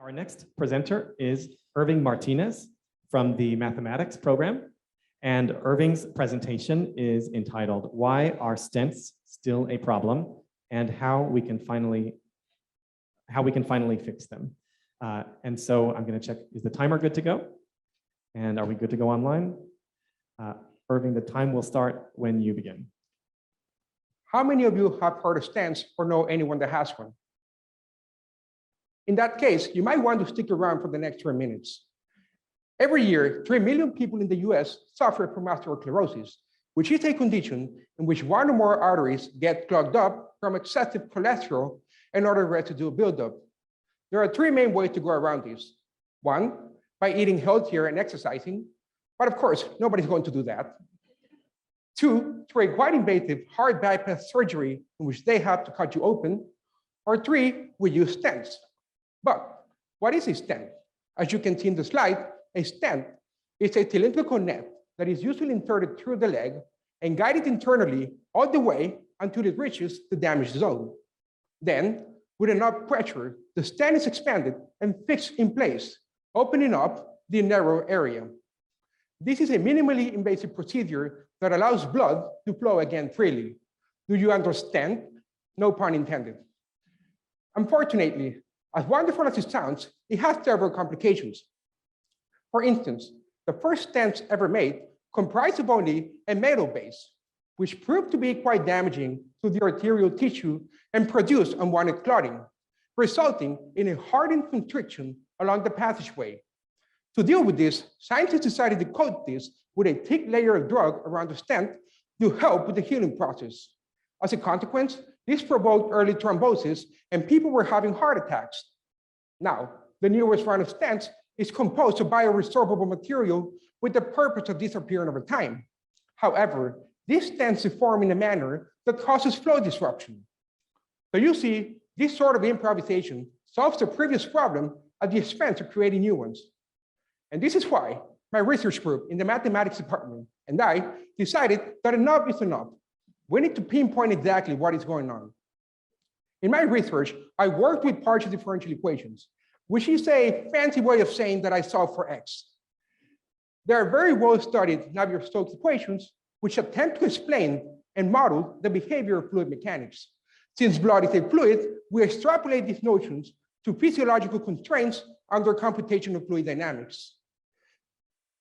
Our next presenter is Irving Martinez from the mathematics program. And Irving's presentation is entitled, Why Are Stents Still a Problem and How We Can Finally Fix Them. And so I'm going to check, is the timer good to go? And are we good to go online? Irving, the time will start when you begin. How many of you have heard of stents or know anyone that has one? In that case, you might want to stick around for the next 3 minutes. Every year, 3 million people in the US suffer from atherosclerosis, which is a condition in which one or more arteries get clogged up from excessive cholesterol and other residue buildup. There are 3 main ways to go around this. 1, by eating healthier and exercising, but of course, nobody's going to do that. 2, through a quite invasive heart bypass surgery in which they have to cut you open. Or 3, we use stents. But what is a stent? As you can see in the slide, a stent is a cylindrical net that is usually inserted through the leg and guided internally all the way until it reaches the damaged zone. Then, with enough pressure, the stent is expanded and fixed in place, opening up the narrow area. This is a minimally invasive procedure that allows blood to flow again freely. Do you understand? No pun intended. Unfortunately, as wonderful as it sounds, it has several complications. For instance, the first stents ever made comprised of only a metal base, which proved to be quite damaging to the arterial tissue and produced unwanted clotting, resulting in a hardened constriction along the passageway. To deal with this, scientists decided to coat this with a thick layer of drug around the stent to help with the healing process. As a consequence, this provoked early thrombosis and people were having heart attacks. Now, the newest round of stents is composed of bioresorbable material with the purpose of disappearing over time. However, these stents deform in a manner that causes flow disruption. So you see, this sort of improvisation solves the previous problem at the expense of creating new ones. And this is why my research group in the mathematics department and I decided that enough is enough. We need to pinpoint exactly what is going on. In my research, I worked with partial differential equations, which is a fancy way of saying that I solve for x. There are very well-studied Navier-Stokes equations which attempt to explain and model the behavior of fluid mechanics. Since blood is a fluid, we extrapolate these notions to physiological constraints under computational fluid dynamics.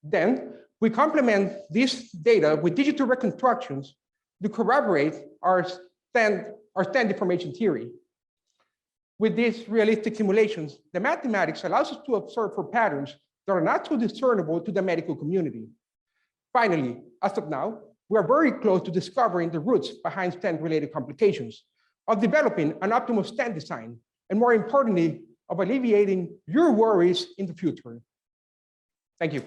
Then, we complement this data with digital reconstructions to corroborate our stent deformation theory. With these realistic simulations, the mathematics allows us to observe for patterns that are not so discernible to the medical community. Finally, as of now, we are very close to discovering the roots behind stent-related complications, of developing an optimal stent design, and more importantly, of alleviating your worries in the future. Thank you.